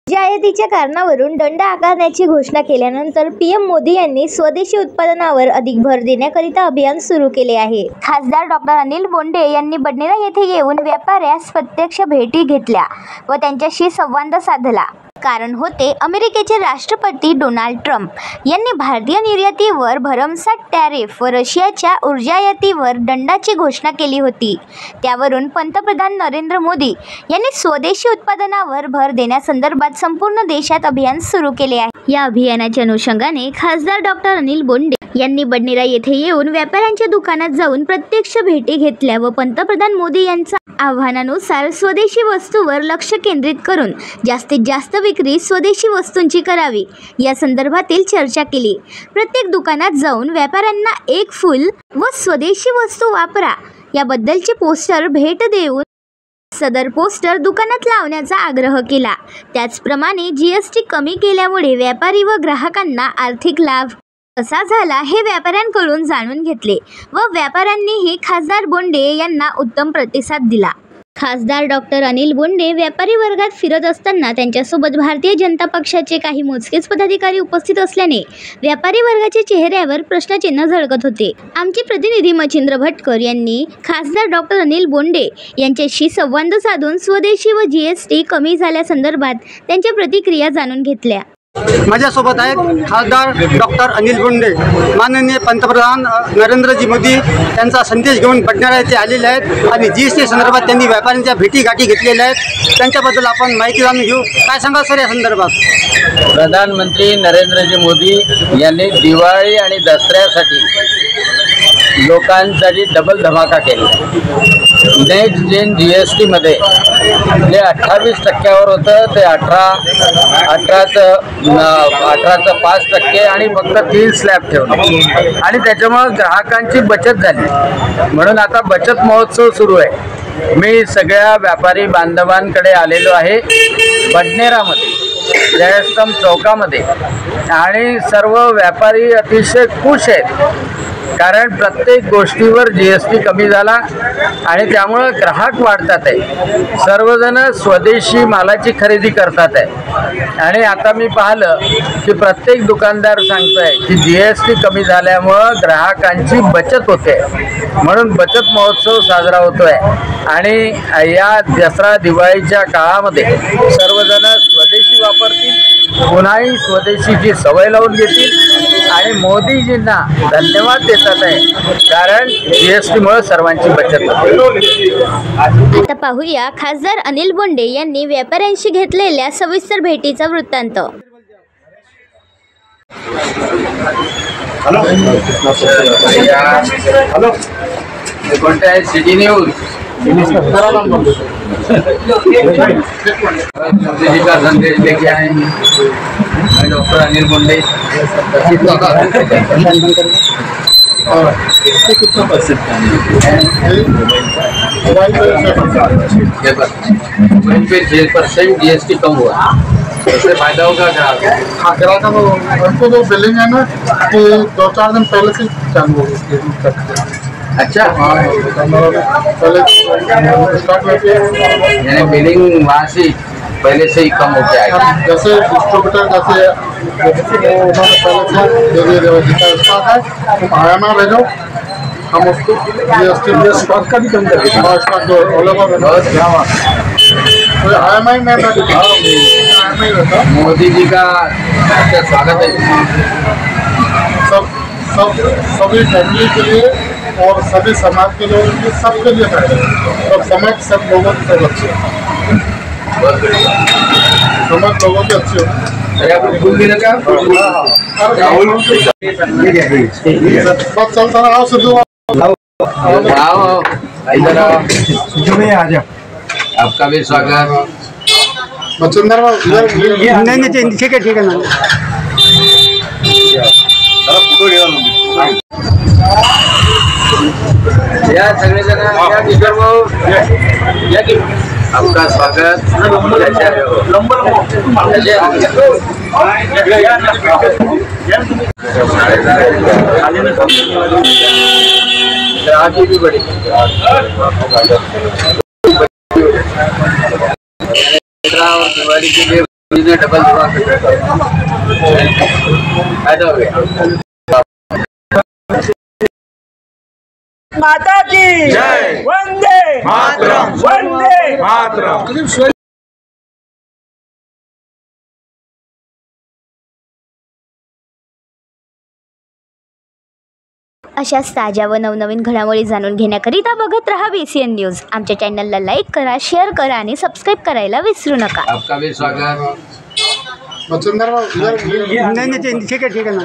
जाहिरातीच्या कारणावरून दंड आकारण्याची घोषणा केल्यानंतर पीएम मोदी यांनी स्वदेशी उत्पादनावर अधिक भर देण्याकरिता अभियान सुरू केले आहे। खासदार डॉक्टर अनिल बोंडे यांनी बडनेरा येथे येऊन व्यापाऱ्यास प्रत्यक्ष भेटी घेतल्या व त्यांच्याशी संवाद साधला। कारण होते अमेरिकेचे राष्ट्रपती डोनाल्ड ट्रम्प यांनी भारतीय निर्यातीवर भरमसाठ टॅरिफ व रशियाच्या ऊर्जायातीवर दंडाची घोषणा केली होती। त्यावरून पंतप्रधान नरेंद्र मोदी यांनी स्वदेशी उत्पादनावर भर देण्यासंदर्भात संपूर्ण देशात अभियान सुरू केले आहे। या अभियानाच्या अनुषंगाने खासदार डॉक्टर अनिल बोंडे यांनी बडनेरा येथे येऊन व्यापाऱ्यांच्या दुकानात जाऊन प्रत्यक्ष भेटी घेतल्या व पंतप्रधान मोदी यांच्या आव्हानानुसार स्वदेशी वस्तूवर लक्ष केंद्रित करून जास्तीत जास्त विक्री स्वदेशी वस्तूंची करावी या संदर्भातील चर्चा केली। प्रत्येक दुकानात जाऊन व्यापाऱ्यांना एक फूल व स्वदेशी वस्तू वापरा याबद्दलचे पोस्टर भेट देऊन सदर पोस्टर दुकानात लावण्याचा आग्रह केला। त्याचप्रमाणे जीएसटी कमी केल्यामुळे व्यापारी व ग्राहकांना आर्थिक लाभ कसा झाला हे व्यापाऱ्यांकडून जाणून घेतले व व्यापाऱ्यांनीही खासदार बोंडे यांना उत्तम प्रतिसाद दिला। खासदार डॉक्टर अनिल बोंडे व्यापारी वर्गात फिरत असताना त्यांच्यासोबत भारतीय जनता पक्षाचे काही मोजकेच पदाधिकारी उपस्थित असल्याने व्यापारी वर्गाच्या चेहऱ्यावर प्रश्नचिन्ह झळकत होते। आमचे प्रतिनिधी मच्छिंद्र भटकर यांनी खासदार डॉक्टर अनिल बोंडे यांच्याशी संवाद साधून स्वदेशी व जीएसटी कमी झाल्यासंदर्भात त्यांच्या प्रतिक्रिया जाणून घेतल्या। माझ्यासोबत आहेत खासदार डॉक्टर अनिल बोंडे। माननीय पंतप्रधान नरेंद्रजी मोदी यांचा संदेश घेऊन बडनेरा येथे आलेले आहेत आणि जीएसटी संदर्भात त्यांनी व्यापाऱ्यांच्या भेटीगाठी घेतलेल्या आहेत। त्यांच्याबद्दल आपण माहिती जाणून घेऊ। काय सांगा सर या संदर्भात? प्रधानमंत्री नरेंद्रजी मोदी यांनी दिवाळी आणि दसऱ्यासाठी लोकांसाठी डबल धमाका केला। नेक्स्ट जेन जीएसटीमध्ये जे 28% होतं ते 18चं 5% आणि फक्त 3 स्लॅब ठेवले आणि त्याच्यामुळे ग्राहकांची बचत झाली। म्हणून आता बचत महोत्सव सुरू आहे। मी सगळ्या व्यापारी बांधवांकडे आलेलो आहे बडनेरामध्ये जयस्तंभ चौकामध्ये आणि सर्व व्यापारी अतिशय खुश आहेत कारण प्रत्येक गोष्टीवर जीएसटी कमी झाला आणि त्यामुळे ग्राहक वाढतात आहे। सर्वजण स्वदेशी मालाची खरेदी करतात आहे आणि आता मी पाहिलं की प्रत्येक दुकानदार सांगतोय की जीएसटी कमी झाल्यामुळे ग्राहकांची बचत होते म्हणून बचत महोत्सव साजरा होतोय आणि या दसरा दिवाळीच्या काळामध्ये सर्वजण स्वदेशी वापरतील, पुन्हाही स्वदेशीची सवय लावून घेतील आणि मोदीजींना धन्यवाद देतात आहे कारण जीएसटीमुळे सर्वांची बचत होते। आता पाहूया खासदार अनिल बोंडे यांनी व्यापाऱ्यांशी घेतलेल्या सविस्तर भेटीचा वृत्तांत। हॅलो कोणते आहे? सिटी न्यूज जी का संदेश लेके आए डॉक्टर अनिल बोंडे। कितना मोबाइल पे 6% जीएसटी कम हुआ, उससे फायदा होगा ग्राहक। हाँ ग्राहक उनको जो बिलिंग है ना कि 2-4 दिन पहले से चालू होगी। अच्छा पहले स्टार्ट होती है यानी बिलिंग वहाँ से पहले से ही कम हो गया है। जैसे डिस्ट्रीब्यूटर जैसे उन्होंने पहले से जितना स्टॉक है आया ना ले जाओ हम उसको जीएसटी स्टॉक का भी कम करेंगे। स्टॉक जो अवेलेबल तो IMI में IMI रहता। मोदी जी का स्वागत है। सभी फैमिली के लिए और सभी समाज के लोगों के सबके लिए और समाज सब लोगों की सब अच्छे समाज लोगों के अच्छे बहुत चलता रहा सिद्धू आपका भी स्वागत। मच्छिंदर नहीं ठीक है ना या सगळे जण या किशोर भाऊ या की आपका स्वागत। ग्राहकी भी बड़ी और दिवाली के लिए डबल फायदा हो गया। माता की जय, वंदे मातरम, वंदे मातरम। अशाच ताज्या व नवनवीन घडामोडी जाणून घेण्याकरिता बघत रहा BCN न्यूज। आमच्या चॅनलला लाईक करा, शेअर करा आणि सबस्क्राईब करायला विसरू नका। आपका भी स्वागत। नहीं ठीक है ना।